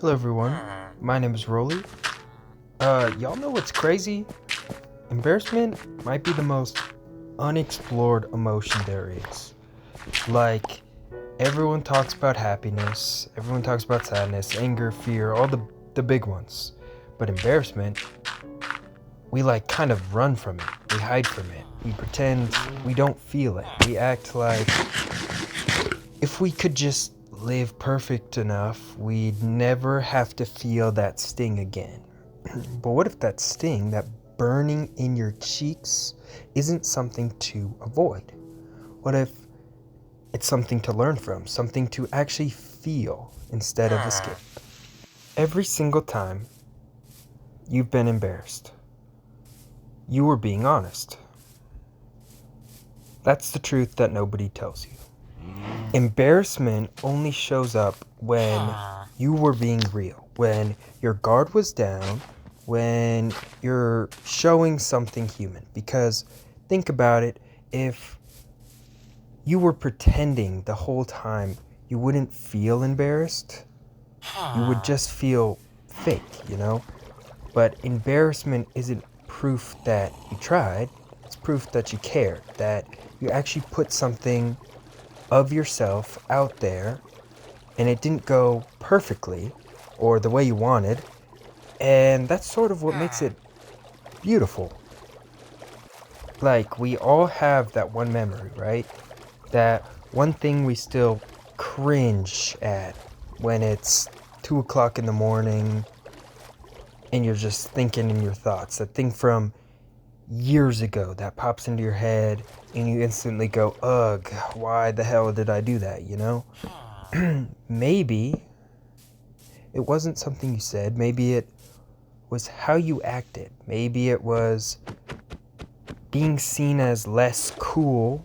Hello everyone, my name is Rolly. Y'all know what's crazy? Embarrassment might be the most unexplored emotion there is. Like, everyone talks about happiness, everyone talks about sadness, anger, fear, all the big ones. But embarrassment, we kind of run from it, we hide from it, we pretend we don't feel it, we act like if we could just live perfect enough, we'd never have to feel that sting again. But what if that sting, that burning in your cheeks, isn't something to avoid? What if it's something to learn from, something to actually feel instead of escape? Every single time you've been embarrassed, you were being honest. That's the truth that nobody tells you. Embarrassment only shows up when you were being real, when your guard was down, when you're showing something human. Because think about it, if you were pretending the whole time, you wouldn't feel embarrassed. You would just feel fake. But embarrassment isn't proof that you tried, it's proof that you cared, that you actually put something of yourself out there and it didn't go perfectly or the way you wanted, and that's sort of what makes it beautiful. Like, we all have that one memory, right? That one thing we still cringe at when it's 2 o'clock in the morning and you're just thinking in your thoughts. That thing from years ago that pops into your head and you instantly go, ugh, why the hell did I do that? Maybe it wasn't something you said. Maybe it was how you acted. Maybe it was being seen as less cool.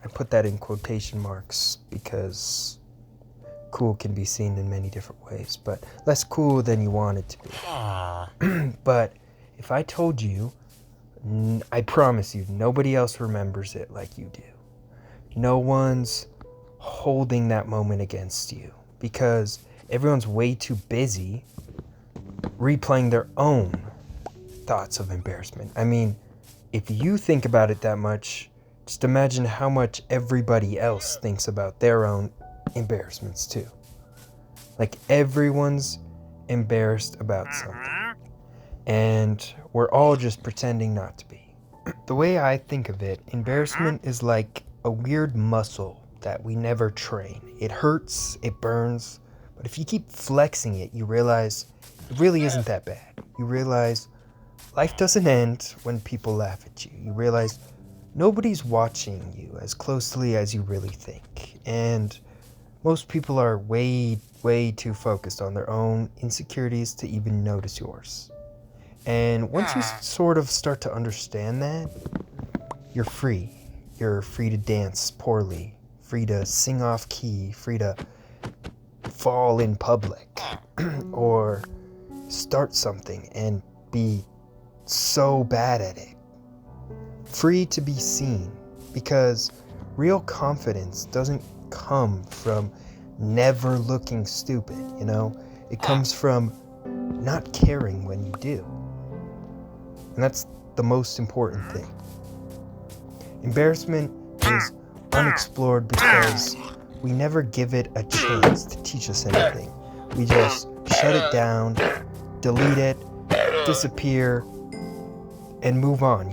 I put that in quotation marks because cool can be seen in many different ways, but less cool than you want it to be. But if I told you, I promise you, nobody else remembers it like you do. No one's holding that moment against you because everyone's way too busy replaying their own thoughts of embarrassment. I mean, if you think about it that much, just imagine how much everybody else thinks about their own embarrassments too. Like, everyone's embarrassed about something, and we're all just pretending not to be. The way I think of it, embarrassment is like a weird muscle that we never train. It hurts, it burns, but if you keep flexing it, you realize it really isn't that bad. You realize life doesn't end when people laugh at you. You realize nobody's watching you as closely as you really think. And most people are way too focused on their own insecurities to even notice yours. And once you sort of start to understand that, you're free. You're free to dance poorly, free to sing off key, free to fall in public, or start something and be so bad at it. Free to be seen, because real confidence doesn't come from never looking stupid, It comes from not caring when you do. And that's the most important thing. Embarrassment is unexplored because we never give it a chance to teach us anything. We just shut it down, delete it, disappear, and move on,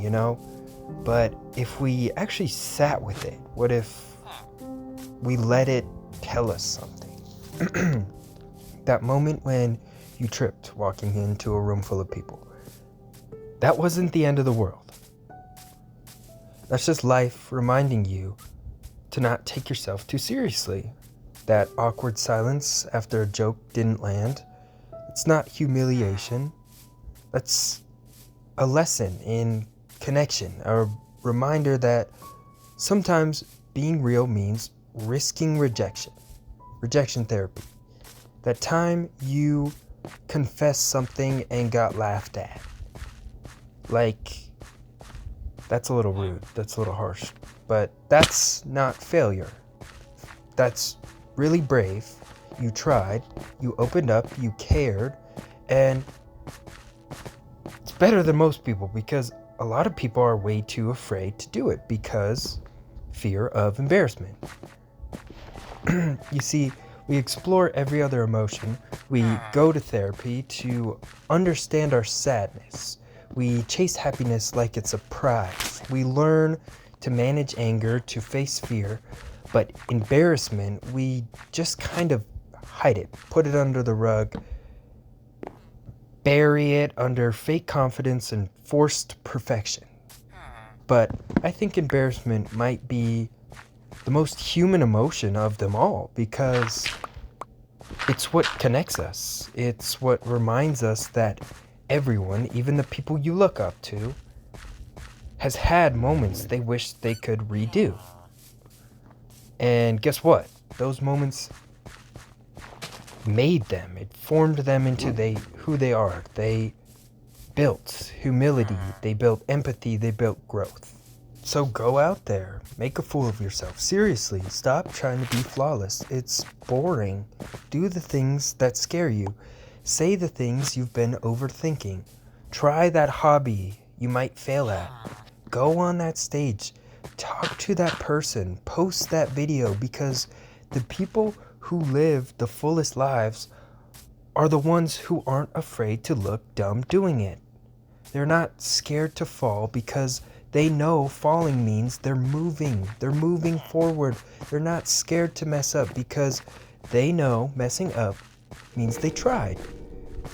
But if we actually sat with it, what if we let it tell us something? That moment when you tripped walking into a room full of people. That wasn't the end of the world. That's just life reminding you to not take yourself too seriously. That awkward silence after a joke didn't land, it's not humiliation. That's a lesson in connection, a reminder that sometimes being real means risking rejection therapy. That time you confessed something and got laughed at. That's a little rude, that's a little harsh, but that's not failure. That's really brave. you tried, you opened up, you cared, and it's better than most people because a lot of people are way too afraid to do it because fear of embarrassment. You see, we explore every other emotion. We go to therapy to understand our sadness. We chase happiness like it's a prize. We learn to manage anger, to face fear, but embarrassment, we just kind of hide it, put it under the rug, bury it under fake confidence and forced perfection. But I think embarrassment might be the most human emotion of them all because it's what connects us. It's what reminds us that everyone, even the people you look up to, has had moments they wish they could redo. And guess what? Those moments made them. It formed them into who they are. They built humility, they built empathy, they built growth. So go out there, make a fool of yourself. Seriously, stop trying to be flawless. It's boring. Do the things that scare you. Say the things you've been overthinking. Try that hobby you might fail at. Go on that stage. Talk to that person. Post that video because the people who live the fullest lives are the ones who aren't afraid to look dumb doing it. They're not scared to fall because they know falling means they're moving forward. They're not scared to mess up because they know messing up means they tried.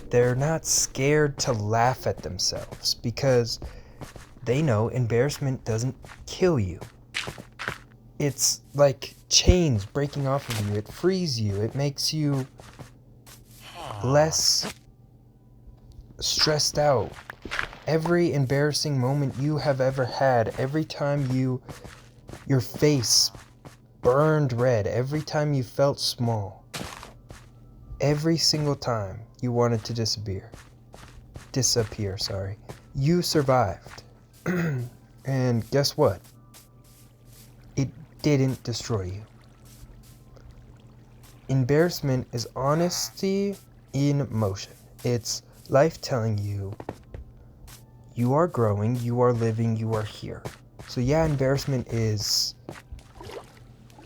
They're not scared to laugh at themselves because they know embarrassment doesn't kill you. It's like chains breaking off of you. It frees you. It makes you less stressed out. Every embarrassing moment you have ever had, every time your face burned red, every time you felt small, every single time you wanted to disappear, you survived. And guess what? It didn't destroy you. Embarrassment is honesty in motion. It's life telling you you are growing, you are living, you are here. So yeah, embarrassment is,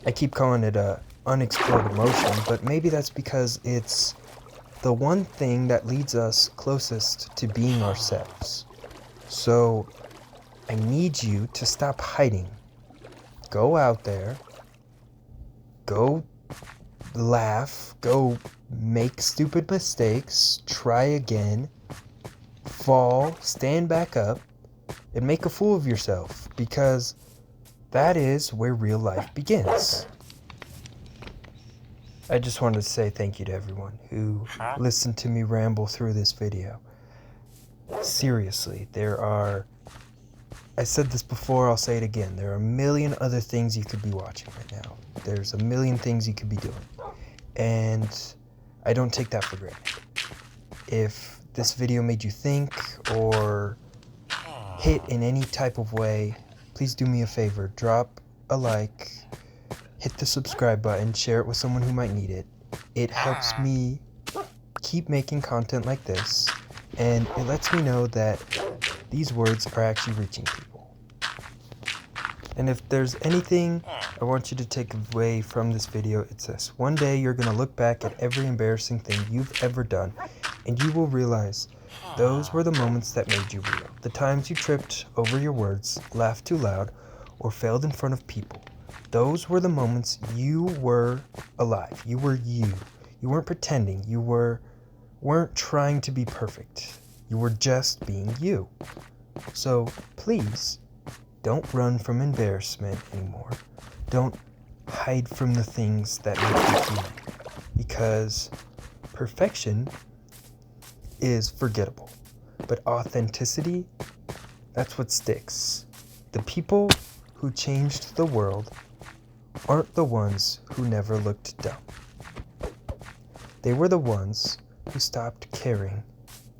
I keep calling it a unexplored emotion, but maybe that's because it's the one thing that leads us closest to being ourselves. So I need you to stop hiding. Go out there, go laugh, go make stupid mistakes, try again, fall, stand back up, and make a fool of yourself, because that is where real life begins. I just wanted to say thank you to everyone who listened to me ramble through this video. Seriously, I said this before, I'll say it again, there are a million other things you could be watching right now. There's a million things you could be doing. And I don't take that for granted. If this video made you think or hit in any type of way, please do me a favor. Drop a like, hit the subscribe button, share it with someone who might need it. It helps me keep making content like this, and it lets me know that these words are actually reaching people. And if there's anything I want you to take away from this video, it's this. One day you're going to look back at every embarrassing thing you've ever done, and you will realize those were the moments that made you real. The times you tripped over your words, laughed too loud, or failed in front of people. Those were the moments you were alive. You were you. You weren't pretending. You weren't trying to be perfect. You were just being you. So please, don't run from embarrassment anymore. Don't hide from the things that make you human. Because perfection is forgettable. But authenticity, that's what sticks. The people who changed the world aren't the ones who never looked dumb. They were the ones who stopped caring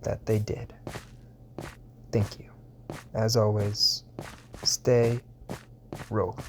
that they did. Thank you. As always, stay rolling.